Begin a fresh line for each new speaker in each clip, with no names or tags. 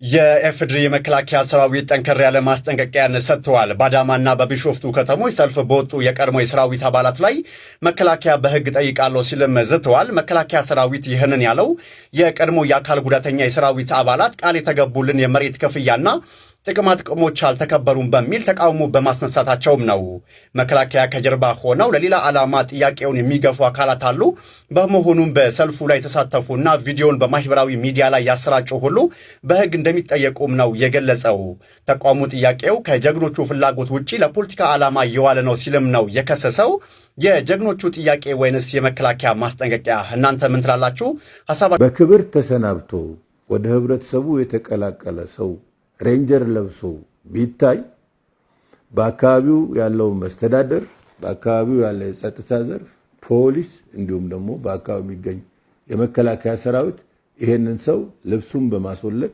የኤፍድሪ የመከላከያ ሰራዊት ጠንከር ያለ ማስጠንቀቂያን ሰጥተዋል። በአዳማና በቢሾፍቱ ከተሞች ሰልፍ በወጡ የቀድሞ የሰራዊት አባላት ላይ መከላከያ በሕግ ጠይቃለሁ ሲልም ዝተዋል። መከላከያ ሰራዊት ይህንን ያለው የቀድሞ የአካል ጉዳተኛ የሰራዊት አባላት ቃል የተገቡልን የመሬት ክፍያና ጥቅማ ጥቅሞች አልተከበሩም በሚል ተቃውሞ በማስነሳታቸውም ነው። መከላከያ ከጀርባ ሆነው ለሌላ ዓላማ ጥያቄውን የሚገፉ አካላት አሉ። በመሆኑም በሰልፉ ላይ የተሳተፉና ቪዲዮን በማህበራዊ ሚዲያ ላይ ያሰራጩ ሁሉ በሕግ እንደሚጠየቁም ነው የገለጸው። ተቋሙ ጥያቄው ከጀግኖቹ ፍላጎት ውጪ ለፖለቲካ ዓላማ እየዋለ ነው ሲልም ነው የከሰሰው። የጀግኖቹ ጥያቄ ወይንስ የመከላከያ ማስጠንቀቂያ? እናንተ ምን ትላላችሁ? ሐሳብ
በክብር ተሰናብቶ ወደ ህብረተሰቡ የተቀላቀለ ሰው ሬንጀር ለብሶ ቢታይ በአካባቢው ያለው መስተዳደር፣ በአካባቢው ያለ የጸጥታ ዘርፍ፣ ፖሊስ እንዲሁም ደግሞ በአካባቢው የሚገኝ የመከላከያ ሰራዊት ይሄንን ሰው ልብሱን በማስወለቅ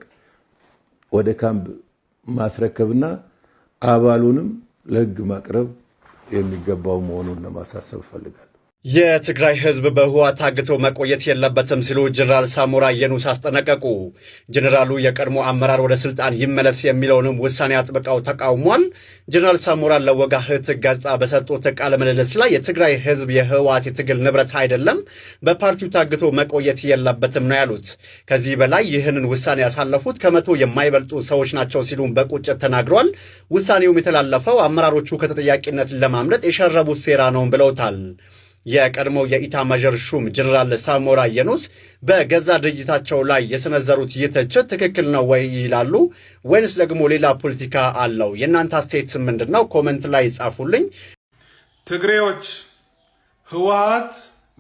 ወደ ካምፕ ማስረከብና አባሉንም ለህግ ማቅረብ የሚገባው መሆኑን ለማሳሰብ ፈልጋለሁ።
የትግራይ ህዝብ በህወሓት ታግቶ መቆየት የለበትም ሲሉ ጀነራል ሳሞራ የኑስ አስጠነቀቁ። ጀነራሉ የቀድሞ አመራር ወደ ስልጣን ይመለስ የሚለውንም ውሳኔ አጥብቀው ተቃውሟል። ጀነራል ሳሞራ ለወጋህት ጋዜጣ በሰጡት ቃለ ምልልስ ላይ የትግራይ ህዝብ የህወሓት የትግል ንብረት አይደለም፣ በፓርቲው ታግቶ መቆየት የለበትም ነው ያሉት። ከዚህ በላይ ይህንን ውሳኔ ያሳለፉት ከመቶ የማይበልጡ ሰዎች ናቸው ሲሉም በቁጭት ተናግሯል። ውሳኔውም የተላለፈው አመራሮቹ ከተጠያቂነት ለማምለጥ የሸረቡት ሴራ ነው ብለውታል። የቀድሞው የኢታማዦር ሹም ጀነራል ሳሞራ የኑስ በገዛ ድርጅታቸው ላይ የሰነዘሩት ይህ ትችት ትክክል ነው ወይ ይላሉ ወይንስ ደግሞ ሌላ ፖለቲካ አለው? የእናንተ አስተያየት ምንድን ነው? ኮመንት ላይ ጻፉልኝ።
ትግሬዎች ህወሓት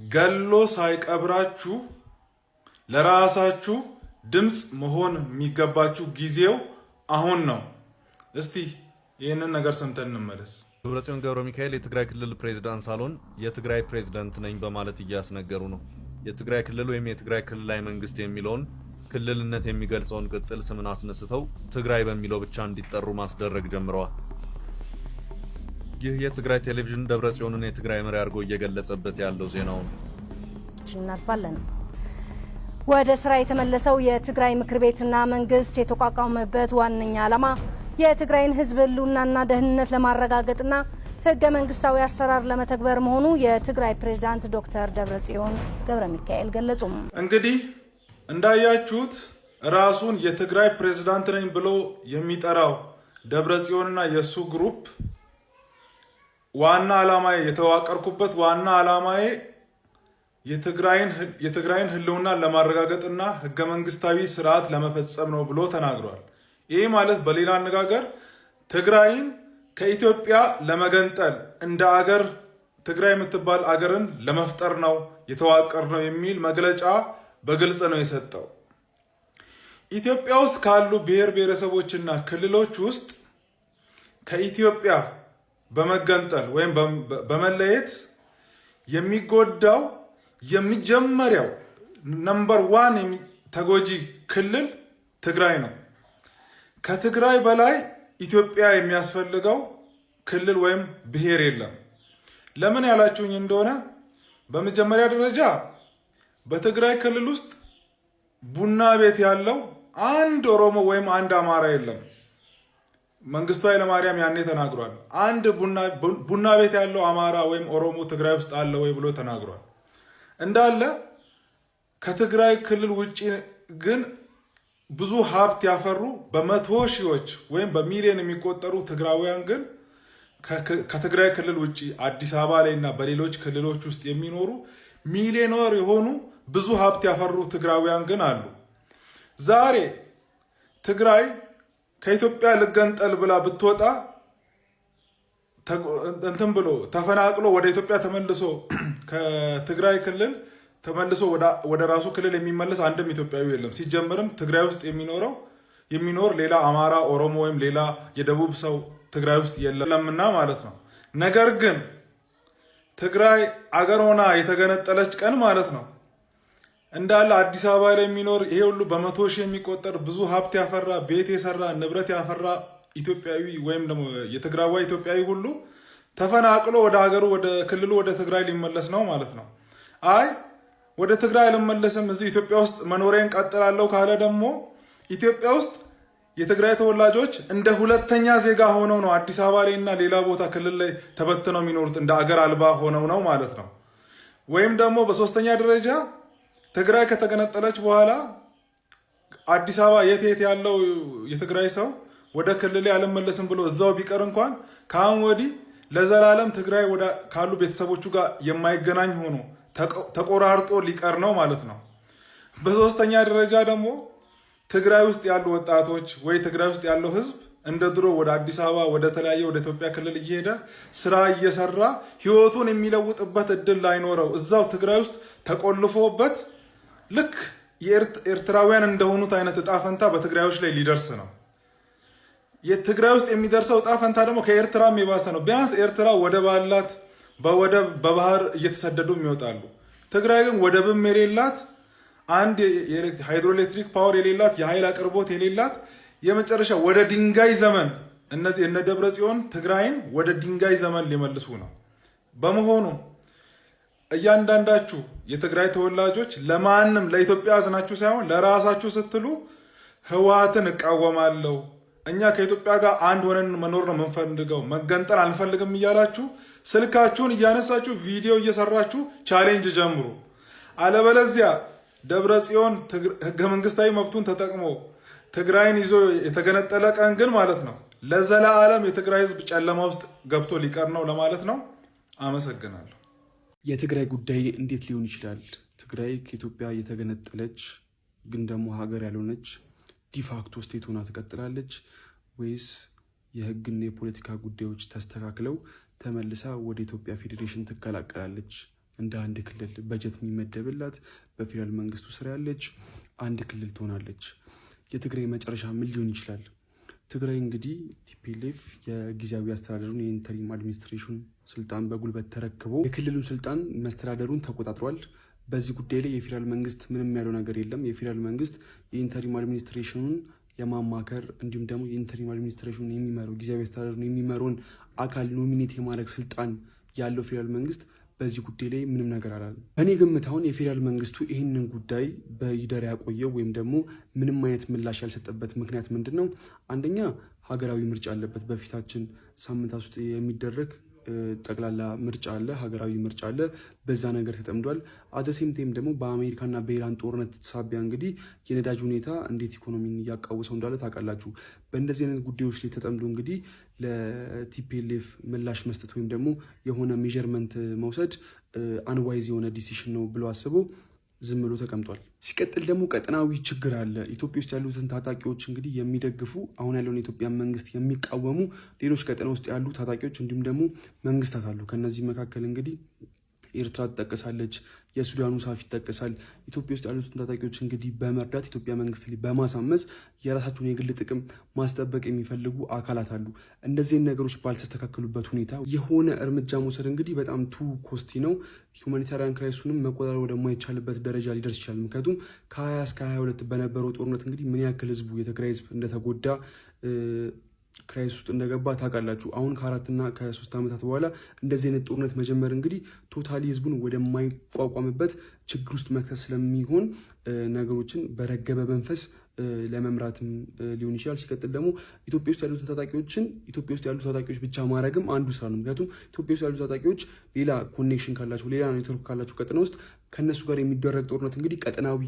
ገሎ ሳይቀብራችሁ ለራሳችሁ ድምፅ መሆን የሚገባችሁ ጊዜው አሁን ነው። እስቲ ይህንን ነገር ሰምተን እንመለስ።
ደብረጽዮን ገብረ ሚካኤል የትግራይ ክልል ፕሬዝዳንት ሳልሆን የትግራይ ፕሬዝዳንት ነኝ በማለት እያስነገሩ ነው። የትግራይ ክልል ወይም የትግራይ ክልላዊ መንግስት የሚለውን ክልልነት የሚገልጸውን ቅጽል ስምን አስነስተው ትግራይ በሚለው ብቻ እንዲጠሩ ማስደረግ ጀምረዋል። ይህ የትግራይ ቴሌቪዥን ደብረጽዮንን የትግራይ መሪ አድርጎ እየገለጸበት ያለው ዜናው ነው።
እናልፋለን። ወደ ስራ የተመለሰው የትግራይ ምክር ቤትና መንግስት የተቋቋመበት ዋነኛ ዓላማ የትግራይን ህዝብ ህልውናና ደህንነት ለማረጋገጥና ህገ መንግስታዊ አሰራር ለመተግበር መሆኑ የትግራይ ፕሬዝዳንት ዶክተር ደብረጽዮን ገብረ ሚካኤል ገለጹ።
እንግዲህ እንዳያችሁት ራሱን የትግራይ ፕሬዝዳንት ነኝ ብሎ የሚጠራው ደብረጽዮንና የሱ ግሩፕ ዋና ዓላማዬ የተዋቀርኩበት ዋና ዓላማዬ የትግራይን ህልውና ለማረጋገጥና ህገ መንግስታዊ ስርዓት ለመፈጸም ነው ብሎ ተናግሯል። ይህ ማለት በሌላ አነጋገር ትግራይን ከኢትዮጵያ ለመገንጠል እንደ አገር ትግራይ የምትባል አገርን ለመፍጠር ነው የተዋቀር ነው የሚል መግለጫ በግልጽ ነው የሰጠው። ኢትዮጵያ ውስጥ ካሉ ብሔር ብሔረሰቦችና ክልሎች ውስጥ ከኢትዮጵያ በመገንጠል ወይም በመለየት የሚጎዳው የሚጀመሪያው ነምበር 1 ተጎጂ ክልል ትግራይ ነው። ከትግራይ በላይ ኢትዮጵያ የሚያስፈልገው ክልል ወይም ብሔር የለም። ለምን ያላችሁኝ እንደሆነ በመጀመሪያ ደረጃ በትግራይ ክልል ውስጥ ቡና ቤት ያለው አንድ ኦሮሞ ወይም አንድ አማራ የለም። መንግስቱ ኃይለማርያም ያኔ ተናግሯል። አንድ ቡና ቤት ያለው አማራ ወይም ኦሮሞ ትግራይ ውስጥ አለ ወይ ብሎ ተናግሯል። እንዳለ ከትግራይ ክልል ውጪ ግን ብዙ ሀብት ያፈሩ በመቶ ሺዎች ወይም በሚሊዮን የሚቆጠሩ ትግራውያን ግን ከትግራይ ክልል ውጪ አዲስ አበባ ላይ እና በሌሎች ክልሎች ውስጥ የሚኖሩ ሚሊዮነር የሆኑ ብዙ ሀብት ያፈሩ ትግራውያን ግን አሉ። ዛሬ ትግራይ ከኢትዮጵያ ልገንጠል ብላ ብትወጣ እንትን ብሎ ተፈናቅሎ ወደ ኢትዮጵያ ተመልሶ ከትግራይ ክልል ተመልሶ ወደ ራሱ ክልል የሚመለስ አንድም ኢትዮጵያዊ የለም። ሲጀምርም ትግራይ ውስጥ የሚኖር ሌላ አማራ፣ ኦሮሞ ወይም ሌላ የደቡብ ሰው ትግራይ ውስጥ የለምና ማለት ነው። ነገር ግን ትግራይ አገር ሆና የተገነጠለች ቀን ማለት ነው እንዳለ አዲስ አበባ ላይ የሚኖር ይሄ ሁሉ በመቶ ሺህ የሚቆጠር ብዙ ሀብት ያፈራ ቤት የሰራ ንብረት ያፈራ ኢትዮጵያዊ ወይም ደግሞ የትግራዋይ ኢትዮጵያዊ ሁሉ ተፈናቅሎ ወደ ሀገሩ ወደ ክልሉ ወደ ትግራይ ሊመለስ ነው ማለት ነው። አይ ወደ ትግራይ አልመለስም እዚህ ኢትዮጵያ ውስጥ መኖሬን ቀጥላለሁ ካለ ደግሞ ኢትዮጵያ ውስጥ የትግራይ ተወላጆች እንደ ሁለተኛ ዜጋ ሆነው ነው አዲስ አበባ ላይ እና ሌላ ቦታ ክልል ላይ ተበትነው የሚኖሩት፣ እንደ አገር አልባ ሆነው ነው ማለት ነው። ወይም ደግሞ በሶስተኛ ደረጃ ትግራይ ከተገነጠለች በኋላ አዲስ አበባ የት ያለው የትግራይ ሰው ወደ ክልል አልመለስም ብሎ እዛው ቢቀር እንኳን ከአሁን ወዲህ ለዘላለም ትግራይ ካሉ ቤተሰቦቹ ጋር የማይገናኝ ሆኖ ተቆራርጦ ሊቀር ነው ማለት ነው። በሶስተኛ ደረጃ ደግሞ ትግራይ ውስጥ ያሉ ወጣቶች ወይ ትግራይ ውስጥ ያለው ህዝብ እንደ ድሮ ወደ አዲስ አበባ ወደ ተለያየ ወደ ኢትዮጵያ ክልል እየሄደ ስራ እየሰራ ህይወቱን የሚለውጥበት እድል ላይኖረው እዛው ትግራይ ውስጥ ተቆልፎበት ልክ የኤርትራውያን እንደሆኑት አይነት እጣ ፈንታ በትግራዮች ላይ ሊደርስ ነው። የትግራይ ውስጥ የሚደርሰው እጣ ፈንታ ደግሞ ከኤርትራም የባሰ ነው። ቢያንስ ኤርትራ ወደብ አላት፣ በወደብ በባህር እየተሰደዱ ይወጣሉ። ትግራይ ግን ወደብም የሌላት አንድ ሃይድሮኤሌክትሪክ ፓወር የሌላት የኃይል አቅርቦት የሌላት የመጨረሻ ወደ ድንጋይ ዘመን እነዚህ እነ ደብረ ጽዮን ትግራይን ወደ ድንጋይ ዘመን ሊመልሱ ነው። በመሆኑ እያንዳንዳችሁ የትግራይ ተወላጆች ለማንም ለኢትዮጵያ አዝናችሁ ሳይሆን ለራሳችሁ ስትሉ ህወሓትን እቃወማለሁ፣ እኛ ከኢትዮጵያ ጋር አንድ ሆነን መኖር ነው የምንፈልገው፣ መገንጠል አንፈልግም እያላችሁ ስልካችሁን እያነሳችሁ ቪዲዮ እየሰራችሁ ቻሌንጅ ጀምሩ። አለበለዚያ ደብረ ጽዮን ህገ መንግስታዊ መብቱን ተጠቅሞ ትግራይን ይዞ የተገነጠለ ቀን ግን ማለት ነው ለዘላለም የትግራይ ህዝብ ጨለማ ውስጥ ገብቶ ሊቀር ነው ለማለት ነው። አመሰግናለሁ።
የትግራይ ጉዳይ እንዴት ሊሆን ይችላል? ትግራይ ከኢትዮጵያ የተገነጠለች ግን ደግሞ ሀገር ያልሆነች ዲፋክቶ ስቴት ሆና ትቀጥላለች ወይስ የህግና የፖለቲካ ጉዳዮች ተስተካክለው ተመልሳ ወደ ኢትዮጵያ ፌዴሬሽን ትቀላቀላለች? እንደ አንድ ክልል በጀት የሚመደብላት በፌዴራል መንግስቱ ስር ያለች አንድ ክልል ትሆናለች። የትግራይ መጨረሻ ምን ሊሆን ይችላል? ትግራይ እንግዲህ ቲፒኤልኤፍ የጊዜያዊ አስተዳደሩን የኢንተሪም አድሚኒስትሬሽን ስልጣን በጉልበት ተረክቦ የክልሉን ስልጣን መስተዳደሩን ተቆጣጥሯል። በዚህ ጉዳይ ላይ የፌዴራል መንግስት ምንም ያለው ነገር የለም። የፌዴራል መንግስት የኢንተሪም አድሚኒስትሬሽኑን የማማከር እንዲሁም ደግሞ የኢንተሪም አድሚኒስትሬሽኑን የሚመራው ጊዜያዊ አስተዳደሩን የሚመራውን አካል ኖሚኔት የማድረግ ስልጣን ያለው ፌዴራል መንግስት በዚህ ጉዳይ ላይ ምንም ነገር አላለም። እኔ ግምት አሁን የፌዴራል መንግስቱ ይህንን ጉዳይ በይደር ያቆየው ወይም ደግሞ ምንም አይነት ምላሽ ያልሰጠበት ምክንያት ምንድን ነው? አንደኛ ሀገራዊ ምርጫ አለበት። በፊታችን ሳምንታት ውስጥ የሚደረግ ጠቅላላ ምርጫ አለ፣ ሀገራዊ ምርጫ አለ። በዛ ነገር ተጠምዷል። አዘሴም ቴም ደግሞ በአሜሪካና በኢራን ጦርነት ሳቢያ እንግዲህ የነዳጅ ሁኔታ እንዴት ኢኮኖሚን እያቃወሰው እንዳለ ታውቃላችሁ። በእንደዚህ አይነት ጉዳዮች ላይ ተጠምዶ እንግዲህ ለቲፒኤልኤፍ ምላሽ መስጠት ወይም ደግሞ የሆነ ሜዠርመንት መውሰድ አንዋይዝ የሆነ ዲሲሽን ነው ብሎ አስቦ ዝም ብሎ ተቀምጧል። ሲቀጥል ደግሞ ቀጠናዊ ችግር አለ። ኢትዮጵያ ውስጥ ያሉትን ታጣቂዎች እንግዲህ የሚደግፉ አሁን ያለውን የኢትዮጵያ መንግስት የሚቃወሙ ሌሎች ቀጠና ውስጥ ያሉ ታጣቂዎች እንዲሁም ደግሞ መንግስታት አሉ። ከነዚህ መካከል እንግዲህ ኤርትራ ትጠቀሳለች፣ የሱዳኑ ሳፍ ይጠቀሳል። ኢትዮጵያ ውስጥ ያሉትን ታጣቂዎች እንግዲህ በመርዳት ኢትዮጵያ መንግስት ላይ በማሳመስ የራሳቸውን የግል ጥቅም ማስጠበቅ የሚፈልጉ አካላት አሉ። እንደዚህ ነገሮች ባልተስተካከሉበት ሁኔታ የሆነ እርምጃ መውሰድ እንግዲህ በጣም ቱ ኮስቲ ነው። ሁማኒታሪያን ክራይሱንም መቆጣጠር ወደማይቻልበት ደረጃ ሊደርስ ይችላል። ምክንያቱም ከ20 እስከ 22 በነበረው ጦርነት እንግዲህ ምን ያክል ህዝቡ የትግራይ ህዝብ እንደተጎዳ ክራይስ ውስጥ እንደገባ ታውቃላችሁ። አሁን ከ4 እና ከ3 ዓመታት በኋላ እንደዚህ አይነት ጦርነት መጀመር እንግዲህ ቶታሊ ህዝቡን ወደማይቋቋምበት ችግር ውስጥ መክተት ስለሚሆን ነገሮችን በረገበ መንፈስ ለመምራትም ሊሆን ይችላል። ሲቀጥል ደግሞ ኢትዮጵያ ውስጥ ያሉትን ታጣቂዎችን ኢትዮጵያ ውስጥ ያሉ ታጣቂዎች ብቻ ማድረግም አንዱ ስራ ነው። ምክንያቱም ኢትዮጵያ ውስጥ ያሉ ታጣቂዎች ሌላ ኮኔክሽን ካላቸው፣ ሌላ ኔትወርክ ካላቸው ቀጠና ውስጥ ከእነሱ ጋር የሚደረግ ጦርነት እንግዲህ ቀጠናዊ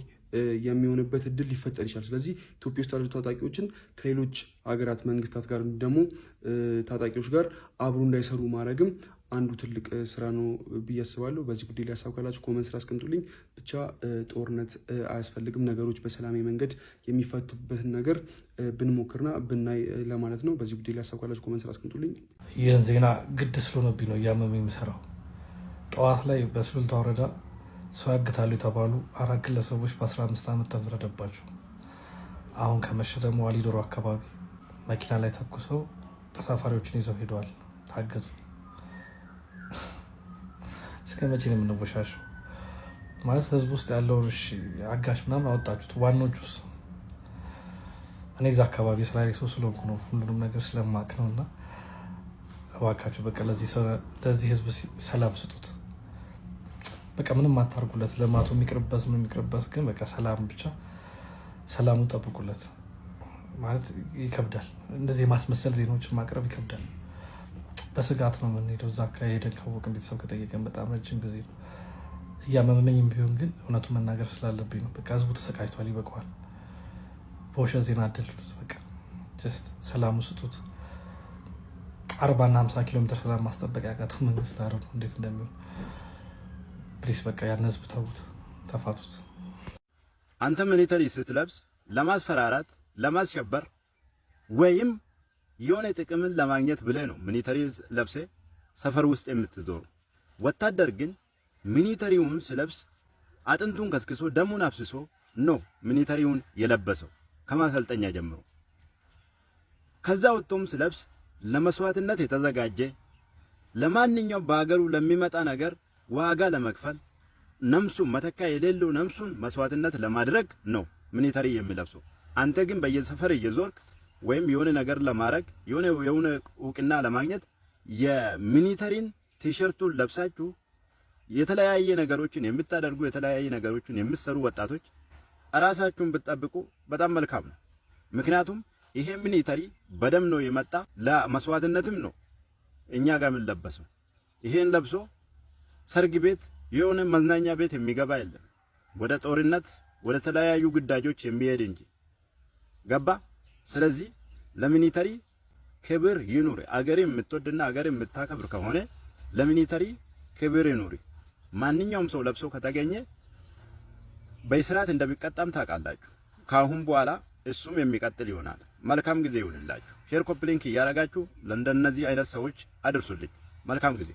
የሚሆንበት እድል ሊፈጠር ይችላል። ስለዚህ ኢትዮጵያ ውስጥ ያሉ ታጣቂዎችን ከሌሎች ሀገራት መንግስታት ጋር ደግሞ ታጣቂዎች ጋር አብሮ እንዳይሰሩ ማድረግም አንዱ ትልቅ ስራ ነው ብዬ አስባለሁ። በዚህ ጉዳይ ላይ ሀሳብ ካላችሁ ኮመንት ስራ አስቀምጡልኝ። ብቻ ጦርነት አያስፈልግም፣ ነገሮች በሰላማዊ መንገድ የሚፈቱበትን ነገር ብንሞክርና ብናይ ለማለት ነው። በዚህ ጉዳይ ላይ ሀሳብ ካላችሁ ኮመንት ስራ አስቀምጡልኝ።
ይህን ዜና ግድ ስለሆነብኝ ነው እያመመኝ የሚሰራው። ጠዋት ላይ በሱሉልታ ወረዳ ሰው ያግታሉ የተባሉ 4 ግለሰቦች በ15 ዓመት ተፈረደባቸው። አሁን ከመሸ ደግሞ አሊዶሮ አካባቢ መኪና ላይ ተኩሰው ተሳፋሪዎችን ይዘው ሄደዋል፣ ታገቱ። እስከ መቼ ነው የምንወሻሸው? ማለት ህዝብ ውስጥ ያለው አጋሽ ምናምን አወጣችሁት። ዋናዎቹስ እኔ እዛ አካባቢ ስራ ሰው ስለሆንኩ ነው፣ ሁሉንም ነገር ስለማቅ ነው። እና እባካችሁ በቃ ለዚህ ህዝብ ሰላም ስጡት። በቃ ምንም አታርጉለት። ልማቱ የሚቅርበት ምን የሚቅርበት፣ ግን በቃ ሰላም ብቻ ሰላሙን ጠብቁለት። ማለት ይከብዳል። እንደዚህ የማስመሰል ዜናዎችን ማቅረብ ይከብዳል። በስጋት ነው የምንሄደው። እዛ አካባቢ ሄደን ካወቅን ቤተሰብ ከጠየቀን በጣም ረጅም ጊዜ ነው። እያመመኝም ቢሆን ግን እውነቱን መናገር ስላለብኝ ነው። በቃ ህዝቡ ተሰቃይቷል፣ ይበቃዋል። በውሸት ዜና አደልሉት። በቃ ጀስት ሰላሙ ስጡት። 40 እና 50 ኪሎ ሜትር ሰላም ማስጠበቅ ያቃተው መንግስት አረ ነው እንዴት እንደሚሆን ፕሊስ፣ በቃ ያን ህዝብ ተዉት፣ ተፋቱት።
አንተ ሚሊተሪ ስትለብስ ለማስፈራራት ለማስሸበር ወይም የሆነ ጥቅምን ለማግኘት ብለህ ነው ሚሊተሪ ለብሰ ሰፈር ውስጥ የምትዞሩ። ወታደር ግን ሚሊተሪውን ስለብስ አጥንቱን ከስክሶ ደሙን አፍስሶ ነው ሚሊተሪውን የለበሰው ከማሰልጠኛ ጀምሮ። ከዛ ወጥቶም ስለብስ ለመስዋዕትነት የተዘጋጀ ለማንኛውም በአገሩ ለሚመጣ ነገር ዋጋ ለመክፈል ነፍሱን መተካ የሌለው ነፍሱን መስዋዕትነት ለማድረግ ነው ሚሊተሪ የሚለብሰው። አንተ ግን በየሰፈር እየዞርክ ወይም የሆነ ነገር ለማድረግ የሆነ እውቅና ለማግኘት የሚሊተሪን ቲሸርቱን ለብሳችሁ የተለያየ ነገሮችን የምታደርጉ የተለያየ ነገሮችን የምትሰሩ ወጣቶች ራሳችሁን ብትጠብቁ በጣም መልካም ነው። ምክንያቱም ይሄ ሚሊተሪ በደም ነው የመጣ ለመስዋዕትነትም ነው እኛ ጋር የምንለበሰው። ይሄን ለብሶ ሰርግ ቤት የሆነ መዝናኛ ቤት የሚገባ የለም፣ ወደ ጦርነት ወደ ተለያዩ ግዳጆች የሚሄድ እንጂ ገባ። ስለዚህ ለሚሊተሪ ክብር ይኑር። አገር የምትወድና አገር የምታከብር ከሆነ ለሚሊተሪ ክብር ይኑር። ማንኛውም ሰው ለብሶ ከተገኘ በስርዓት እንደሚቀጣም ታውቃላችሁ። ካሁን በኋላ እሱም የሚቀጥል ይሆናል። መልካም ጊዜ ይሁንላችሁ። ሼር ኮፕሊንክ እያረጋችሁ ለእንደነዚህ አይነት ሰዎች አድርሱልኝ። መልካም ጊዜ